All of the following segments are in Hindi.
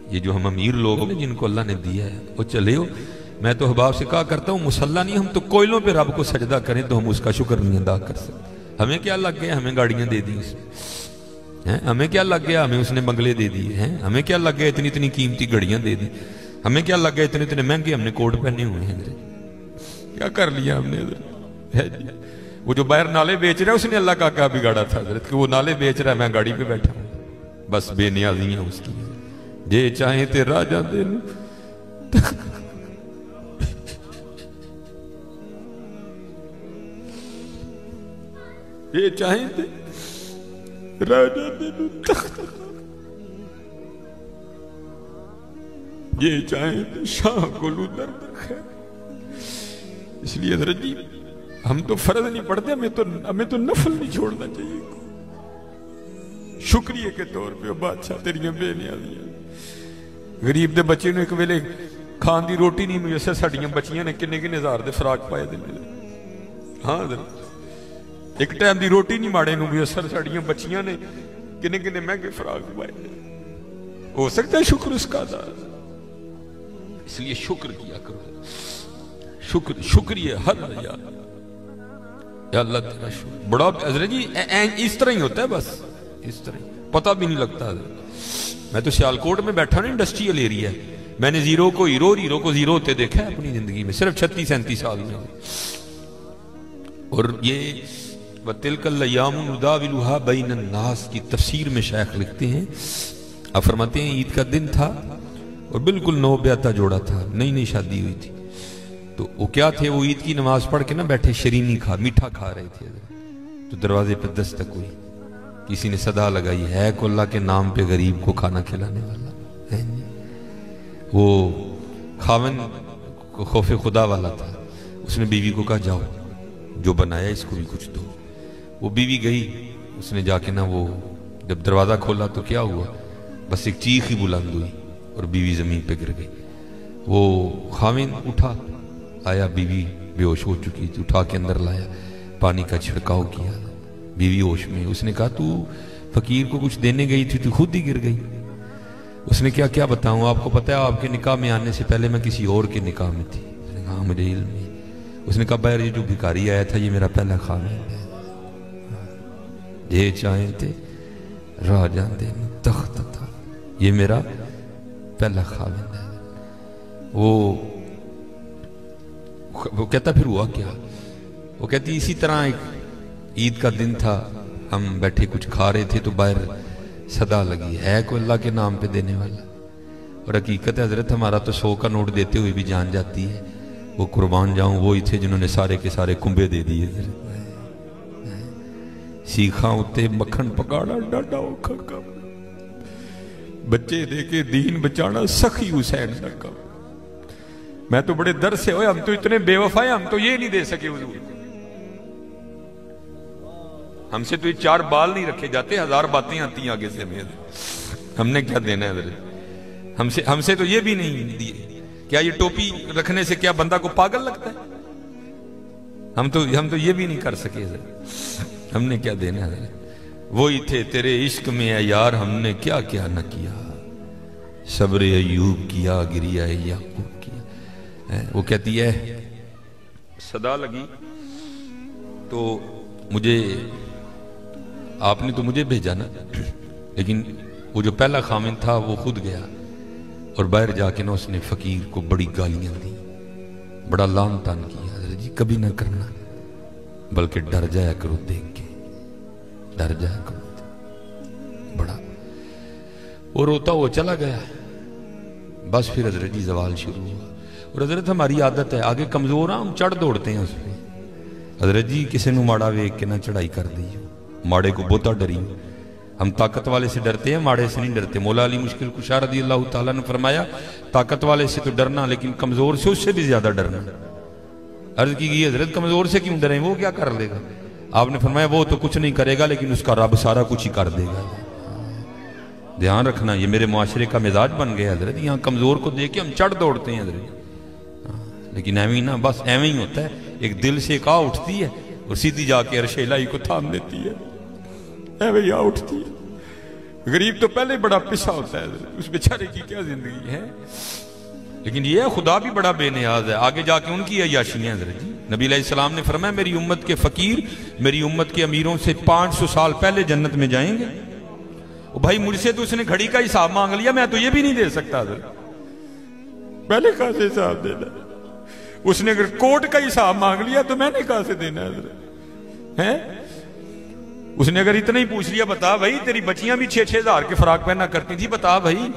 ये जो हम अमीर लोग हैं जिनको अल्लाह ने दिया है वो चले हो। मैं तो अहबाब से कहा करता हूँ मुसल्ला नहीं, हम तो कोयलों पे रब को सजदा करें तो हम उसका शुक्र नहीं अदा कर सकते। हमें क्या लग गया, हमें गाड़ियां दे दी हैं, हमें क्या लग गया, हमें उसने बंगले दे दिए हैं, हमें क्या लग गया इतनी इतनी कीमती घड़ियां दे दी, हमें क्या लग गया इतने इतने महंगे हमने कोट पहने हुए हैं। क्या कर लिया हमने है जी। वो जो बाहर नाले बेच रहा है उसने अल्लाह का क्या बिगाड़ा था हजरत, कि वो नाले बेच रहा है, मैं गाड़ी पे बैठा हूं, बस बेनियाजियां उसकी। जे चाहे ते राजा दे ये चाहे ते राजा दे तख्त, ये चाहे ते शाह गोलू दर्द खैर। इसलिए हजरत जी हम तो फर्ज नहीं पढ़ते, हमें तो नफल नहीं छोड़ना चाहिए। शुक्रिया के तौर पे बादशाह तेरियां बेनियाजियां। गरीब दे बच्चे ने एक वेले खान की रोटी नहीं मुयसर, साड़ियां बच्चियां ने किन्ने किन्ने हजार दे फराक पाए दे। हाँ एक टाइम की रोटी नहीं माड़े मुयसर, साड़ियां बच्चियां ने किन्ने किन्ने महंगे फराक पाए। हो सकता है शुक्र उसका अदा, इसलिए शुक्र किया करो। शुक्र शुक्रिया हर यार अल्लाह तेरा शुक्र बड़ा। हजरत जी इस तरह ही होता है, बस इस तरह पता भी नहीं लगता। मैं तो सियालकोट में बैठा ना, इंडस्ट्रियल एरिया, मैंने जीरो को हीरो और हीरो को जीरो होते देखा है अपनी जिंदगी में, सिर्फ 36-37 साल में। और ये वतिलकल्लयामुनुदाविलुहा बैनन्नास की तफसीर में शेख लिखते हैं, आप फरमाते हैं ईद का दिन था और बिल्कुल नौ ब्याता जोड़ा था, नई नई शादी हुई थी। तो वो क्या थे, वो ईद की नमाज पढ़ के ना बैठे शरीनी मीठा खा रहे थे। तो दरवाजे पर दस्तक हुई, किसी ने सदा लगाई, है को अल्लाह के नाम पे गरीब को खाना खिलाने वाला है। वो खावन को खौफे खुदा वाला था, उसने बीवी को कहा जाओ जो बनाया इसको भी कुछ दो। वो बीवी गई, उसने जाके ना वो जब दरवाजा खोला तो क्या हुआ, बस एक चीख ही बुलंद हुई और बीवी जमीन पे गिर गई। वो खाविन उठा, आया, बीवी बेहोश हो चुकी थी, उठा के अंदर लाया, पानी का छिड़काव किया, बीवी होश में। उसने कहा तू फकीर को कुछ देने गई थी, तू खुद ही गिर गई। उसने क्या क्या बताऊं, आपको पता है आपके निकाह में आने से पहले मैं किसी और के निकाह में थी। उसने कहा मुझे इल्म नहीं। उसने कहा बाहर ये जो भिखारी आया था ये मेरा पहला खाविन है, ये चाहे थे राजा दे तख्त था, ये मेरा पहला खाविन है। वो कहता फिर हुआ क्या, वो कहती इसी तरह एक ईद का दिन था, हम बैठे कुछ खा रहे थे तो बाहर सदा लगी, है कोई अल्लाह के नाम पे देने वाला। और हकीकत है हजरत हमारा तो 100 का नोट देते हुए भी जान जाती है, वो कुर्बान जाऊं वो ही थे जिन्होंने सारे के सारे कुंबे दे दिए। सीखा उत्ते मक्खन पकाना डाडा औखा काम, बच्चे दे के दीन बचाना सखी हुसैन का काम। मैं तो बड़े दर्द से, हम तो इतने बेवफाए, हम तो ये नहीं दे सके हुजूर, हमसे तो ये 4 बाल नहीं रखे जाते, 1000 बातें आती आगे से हमें, हमने क्या देना है? हमसे तो ये भी नहीं दिए। क्या ये टोपी रखने से क्या बंदा को पागल लगता है? हम तो ये भी नहीं कर सके, हमने क्या देना है? वही थे तेरे इश्क में है यार, हमने क्या क्या न किया, सब्र अयूब किया, गिरिया याकूब किया। वो कहती है सदा लगी तो मुझे, आपने तो मुझे भेजा ना, लेकिन वो जो पहला खामिन था वो खुद गया और बाहर जाके ना उसने फकीर को बड़ी गालियां दी, बड़ा लान तान किया। हज़रत जी कभी ना करना, बल्कि डर जाया करो देख के, डर जाया करो बड़ा। वो रोता वो चला गया, बस फिर हज़रत जी जवाल शुरू हुआ। और हज़रत हमारी आदत है, आगे कमजोर हम चढ़ दौड़ते हैं उस पर। हज़रत जी किसी को माड़ा वेख के ना चढ़ाई कर दी, माड़े को बहुता डरी। हम ताकत वाले से डरते हैं, माड़े से नहीं डरते। मौला अली मुश्किल कुशा रज़ी अल्लाह तआला ने फरमाया ताकत वाले से तो डरना, लेकिन कमजोर से उससे भी ज्यादा डरना। अर्ज की गई हजरत कमजोर से क्यों डरें, वो क्या कर लेगा? आपने फरमाया वो तो कुछ नहीं करेगा, लेकिन उसका रब सारा कुछ ही कर देगा। ध्यान रखना, ये मेरे मुआशरे का मिजाज बन गया हजरत। यहाँ कमजोर को देख के हम चढ़ दौड़ते हैं हजरत, लेकिन एवं ना, बस एवं ही होता है। एक दिल से एक आ उठती है और सीधी जाके अर्शे इलाही को थाम देती है, एवं आ उठती है। गरीब तो पहले बड़ा पिसा होता है, उस बेचारे की क्या जिंदगी है। लेकिन ये खुदा भी बड़ा बेनियाज है। आगे जाके उनकी अय्याशियां हज़रत जी, नबी अलैहिस्सलाम ने फरमाया मेरी उम्मत के फकीर मेरी उम्मत के अमीरों से 500 साल पहले जन्नत में जाएंगे। ओ भाई मुझसे तो उसने घड़ी का हिसाब मांग लिया, मैं तो ये भी नहीं दे सकता हज़रत, पहले कहां से हिसाब देना। उसने अगर कोट का हिसाब मांग लिया तो मैंने कहां से देना है। उसने अगर इतना ही पूछ लिया बता भाई तेरी बच्चियां भी 6-6 हज़ार के फराक पहना करती थी, बता भाई,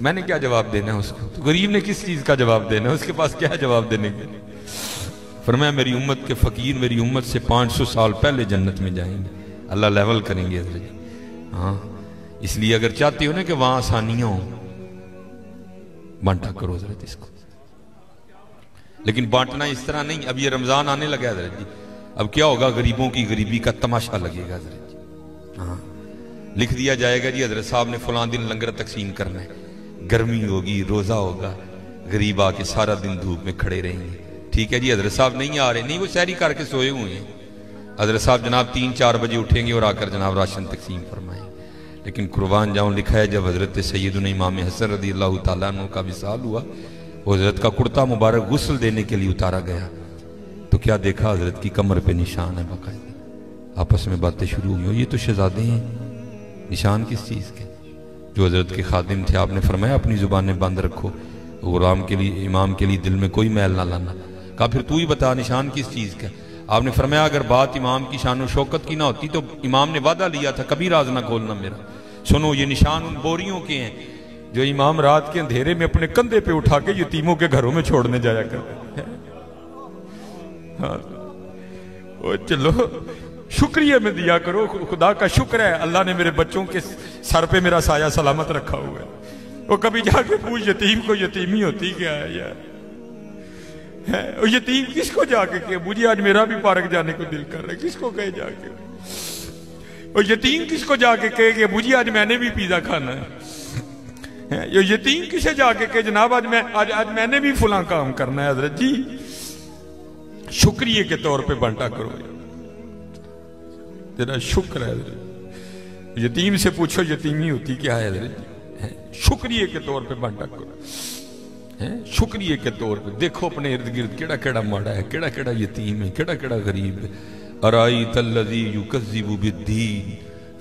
मैंने क्या जवाब देना है उसको। तो गरीब ने किस चीज का जवाब देना है, उसके पास क्या जवाब देने के। फरमाया मेरी उम्मत के फकीर मेरी उम्मत से 500 साल पहले जन्नत में जाएंगे, अल्लाह लेवल करेंगे हज़रत। हाँ, इसलिए अगर चाहते हो ना कि वहां आसानियां हो, बांटा करो हज़रत इसको। लेकिन बांटना इस तरह नहीं। अब ये रमजान आने लगा है हज़रत जी, अब क्या होगा, गरीबों की गरीबी का तमाशा लगेगा हज़रत जी। हाँ, लिख दिया जाएगा जी हज़रत साहब ने फलां दिन लंगर तकसीम करना है, गर्मी होगी, रोजा होगा, गरीब आके सारा दिन धूप में खड़े रहेंगे। ठीक है जी, हज़रत साहब नहीं आ रहे, नहीं वो सहरी करके सोए हुए हैं। हज़रत साहब जनाब 3-4 बजे उठेंगे और आकर जनाब राशन तकसीम फरमाएंगे। लेकिन कुर्बान जाऊं, लिखा है जब हज़रत सैयदुना इमाम हसन रज़ी अल्लाह तआला अन्हु का विसाल हुआ, वो हज़रत का कुर्ता मुबारक गुस्ल देने के लिए उतारा गया तो क्या देखा, हज़रत की कमर पे निशान है बाकायदा। आपस में बातें शुरू हुई, ये तो शहजादे हैं, निशान किस चीज़ के। जो हज़रत के खादिम थे, आपने फरमाया अपनी ज़ुबानें बंद रखो, गुलाम के लिए इमाम के लिए दिल में कोई मैल ना लाना। कहा फिर तू ही बता निशान किस चीज़ का। आपने फरमाया अगर बात इमाम की शान और शौकत की ना होती तो इमाम ने वादा लिया था कभी राज ना खोलना मेरा। सुनो ये निशान उन बोरियों के हैं जो इमाम रात के अंधेरे में अपने कंधे पे उठा के यतीमों के घरों में छोड़ने जाया करते हैं। हाँ, ओ चलो शुक्रिया में दिया करो, खुदा का शुक्र है अल्लाह ने मेरे बच्चों के सर पे मेरा साया सलामत रखा हुआ है। वो कभी जाके पूछ यतीम को यतीमी होती क्या है यार, है यतीम किसको जाके कहे मुझे आज मेरा भी पार्क जाने को दिल कर रहा है, किसको कहे जाके। और यतीम किसको जाके कहे कि मुझे आज मैंने भी पिज्जा खाना है। ये यतीम किसे जाके कहे जनाब आज मैंने भी फुला काम करना है। हजरत जी शुक्रिया के तौर पे बांटा करो, तेरा शुक्र है। यतीम से पूछो यतीमी होती क्या है हजरत जी, शुक्रिया के तौर पे बांटा करो। शुक्रिया के तौर पे देखो अपने इर्द गिर्द केड़ा केड़ा माड़ा है, केड़ा केड़ा यतीम है, केड़ा केड़ा गरीब है। अराई तल्लज़ी युकज़्ज़िबु बिद्दीन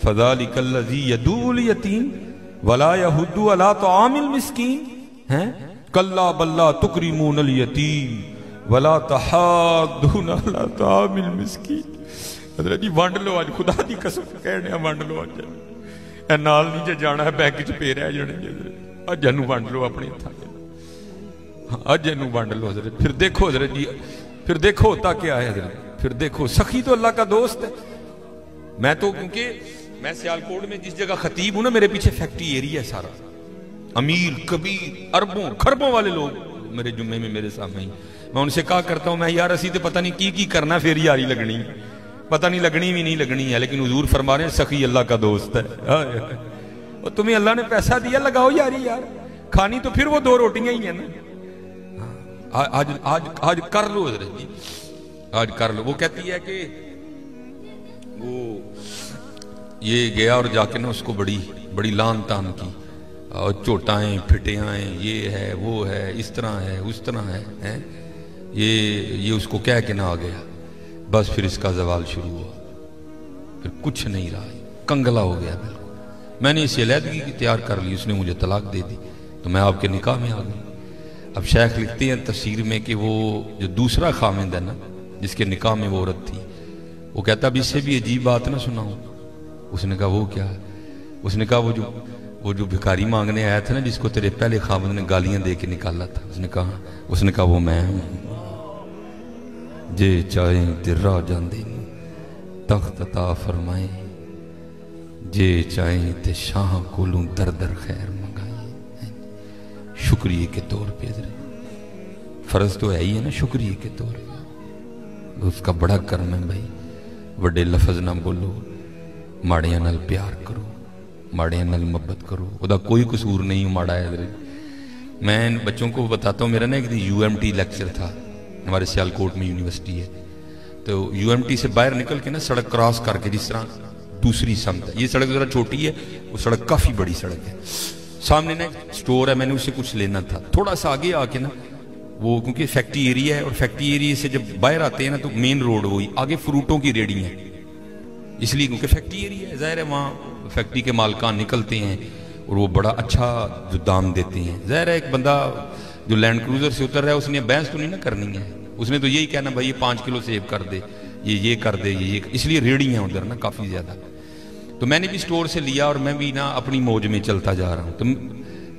फ़ज़ालिकल्लज़ी यदूल यतीम वला यहुद्दु अला तआमिल मिस्कीन। हैं कल्ला बल्ला तुकरिमूनल यतीम वला तहाद्दूना अला तआमिल मिस्कीन। हज़रत जी वंड लो आज, खुदा दी कसम कहने वंड लो आज, ए नाल नहीं जे जाना है बैंक च पे रह जाने, अज इनू वंड लो अपने हत्थां च, अज इनू वंड लो हज़रत। फिर देखो हज़रत जी, फिर देखो होता क्या है हज़रत, फिर देखो सखी तो अल्लाह का दोस्त है। मैं तो क्योंकि मैं सियालकोट में जिस जगह खतीब हूं ना, मेरे पीछे फैक्ट्री एरिया है सारा, अमीर कबीर अरबों खरबों वाले लोग मेरे जुम्मे में मेरे सामने ही। मैं उनसे कहा करता हूं मैं यार असी तो पता नहीं की करना, फिर यारी लगनी, पता नहीं लगनी भी नहीं लगनी है, लेकिन हुजूर फरमा रहे हैं सखी अल्लाह का दोस्त है। और तुम्हें अल्लाह ने पैसा दिया, लगाओ यारी यार, खानी तो फिर वो 2 रोटियां ही है ना। आज आज आज कर लो हज़रत जी, आज कर लो। वो कहती है कि वो ये गया और जाके ना उसको बड़ी बड़ी लान तान की, और चोटाएं फिटियाएं, ये है वो है, इस तरह है उस तरह है, ये उसको कह के ना आ गया। बस फिर इसका जवाल शुरू हुआ, फिर कुछ नहीं रहा, कंगला हो गया बिल्कुल। मैंने इसे अलहदगी की तैयार कर ली, उसने मुझे तलाक दे दी, तो मैं आपके निकाह में आ गई। अब शेख लिखते हैं तफसीर में कि वो जो दूसरा खामिंद है ना, जिसके निकाह में वो औरत थी, वो कहता अब इससे भी अजीब बात ना सुनाऊं। उसने कहा वो क्या है? उसने कहा वो जो भिखारी मांगने आया था ना, जिसको तेरे पहले खामिंद ने गालियां दे के निकाला था। उसने कहा वो मैं हूं। जे चाहे ते राह जांदे तख्त अता फरमाए, जे चाहे ते शाह कोलों दर दर खैर मंगाए। शुक्रिया के तौर पे, फर्ज तो है ही है ना शुक्रिया के तौर पे, उसका बड़ा कर्म है भाई। बड़े लफज ना बोलो, माड़ियां नाल प्यार करो, माड़ियां नाल मोहब्बत करो, उदा कोई कसूर नहीं माड़ा है। मैं बच्चों को बताता हूँ, मेरा ना एक दिन UMT लेक्चर था, हमारे सियालकोट में यूनिवर्सिटी है, तो UMT से बाहर निकल के ना सड़क क्रॉस करके, जिस तरह दूसरी समत है। ये सड़क जरा छोटी है, वो सड़क काफी बड़ी सड़क है। सामने ना स्टोर है, मैंने उससे कुछ लेना था। थोड़ा सा आगे आके ना वो, क्योंकि फैक्ट्री एरिया है और फैक्ट्री एरिया से जब बाहर आते हैं ना तो मेन रोड वही आगे फ्रूटों की रेडी है, इसलिए क्योंकि फैक्ट्री एरिया है, जाहिर है वहाँ फैक्ट्री के मालकान निकलते हैं और वो बड़ा अच्छा जो दाम देते हैं। जाहिर है एक बंदा जो लैंड क्रूजर से उतर रहा है उसने बहस तो नहीं ना करनी है, उसने तो यही कहना भाई ये 5 किलो सेव कर दे, ये कर दे, ये इसलिए रेडी है उधर ना काफ़ी ज़्यादा। तो मैंने भी स्टोर से लिया और मैं भी ना अपनी मौज में चलता जा रहा हूँ। तो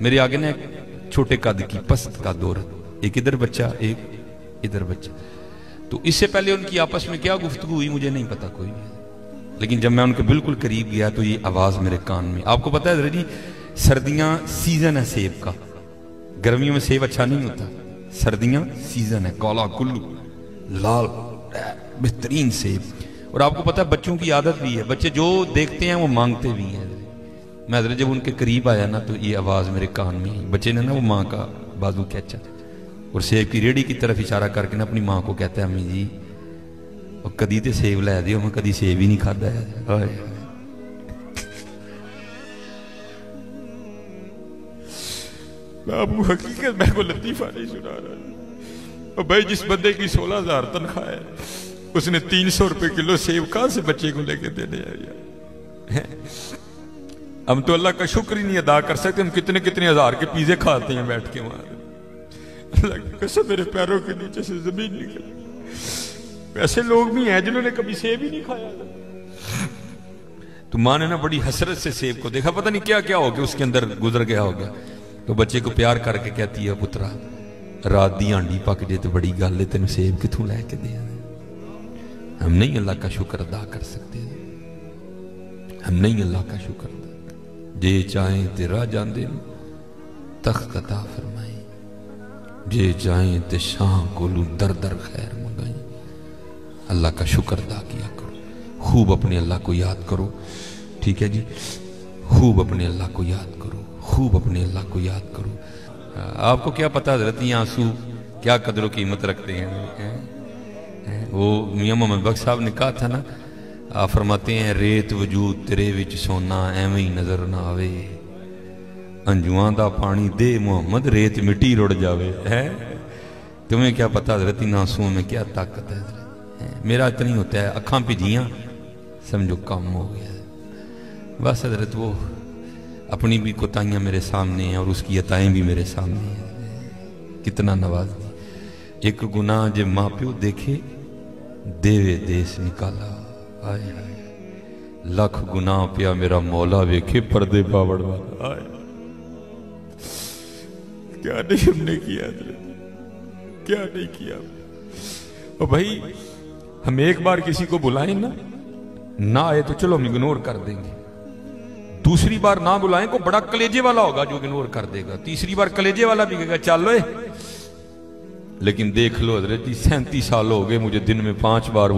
मेरे आगे ना एक छोटे कद की पस्त का औरत, एक इधर बच्चा एक इधर बच्चा। तो इससे पहले उनकी आपस में क्या गुफ्तगू हुई मुझे नहीं पता कोई, लेकिन जब मैं उनके बिल्कुल करीब गया तो ये आवाज़ मेरे कान में। आपको पता है जी सर्दियाँ सीजन है सेब का, गर्मियों में सेब अच्छा नहीं होता, सर्दियाँ सीजन है, काला कुल्लू लाल बेहतरीन सेब। और आपको पता है बच्चों की आदत भी है, बच्चे जो देखते हैं वो मांगते भी हैं। मैं हजरत जब उनके करीब आया ना तो ये आवाज़ मेरे कान में आई। बच्चे ने ना वो माँ का बाजू खींचा और सेब की रेडी की तरफ इशारा करके ना अपनी माँ को कहता है अम्मी जी और कदी तो सेब लै दियो, मैं कदी सेब ही नहीं खाता है। हकीकत मैं को लतीफा नहीं सुना रहा। और भाई जिस बंदे की 16,000 तनख्वाह है उसने 300 रुपए किलो सेब कहां से बच्चे को लेके देने हैं? हम तो अल्लाह का शुक्र ही नहीं अदा कर सकते, हम कितने कितने हजार के पिज़्ज़े खाते हैं बैठ के वहां। अल्लाह की कसम मेरे पैरों के नीचे से जमीन निकल। ऐसे लोग भी हैं जिन्होंने कभी सेब ही नहीं खाया। तो माँ ने ना बड़ी हसरत से सेब को देखा, पता नहीं क्या क्या हो गया उसके अंदर गुजर गया हो गया। तो बच्चे को प्यार करके कहती है पुत्रा रात दी हांडी पक जे तो बड़ी गल है, तेन सेब किथों लैके दे। हम नहीं अल्लाह का शुक्र अदा कर सकते, हम नहीं अल्लाह का शुक्र अदा। जे चाहे ते राह जांदे तख्त अता फरमाई, जे चाहे ते शाह कोलू दर दर खैर मंगाई। अल्लाह का शुक्र अदा किया करो, खूब अपने अल्लाह को याद करो, ठीक है जी, खूब अपने अल्लाह को याद करो, खूब अपने अल्लाह को याद करो। आपको क्या पता हज़रत ये आंसू क्या कदर कीमत रखते हैं। वो मियां मोहम्मद बख्श साहब ने कहा था ना, आप फरमाते हैं रेत वजूद तेरे विच सोना एवं ही नजर ना आवे, अंजुआं दा पानी दे मोहम्मद रेत मिट्टी रुड़ जावे। है तुम्हें क्या पता हज़रत इन आंसुओं में क्या ताकत है। मेरा इतना ही होता है, अखां भिजियां समझो कम हो गया। बस हज़रत वो अपनी भी कोताहियां मेरे सामने हैं और उसकी अताएं भी मेरे सामने हैं। कितना नवाज दी। एक गुनाह जे माँ प्यो देखे देवे देश निकाला, आए आए लख गुनाह पिया मेरा मौला वेखे पर्दे पावड़ वाला। आए क्या नहीं हमने किया, क्या नहीं किया। और भाई हम एक बार किसी को बुलाएं ना आए तो चलो हम इग्नोर कर देंगे, दूसरी बार ना बुलाएं को बड़ा कलेजे वाला होगा जो इग्नोर कर देगा, तीसरी बार कलेजे वाला भी कहेगा चलो। लेकिन देख लो हजरत जी 37 साल हो गए मुझे दिन में 5 बार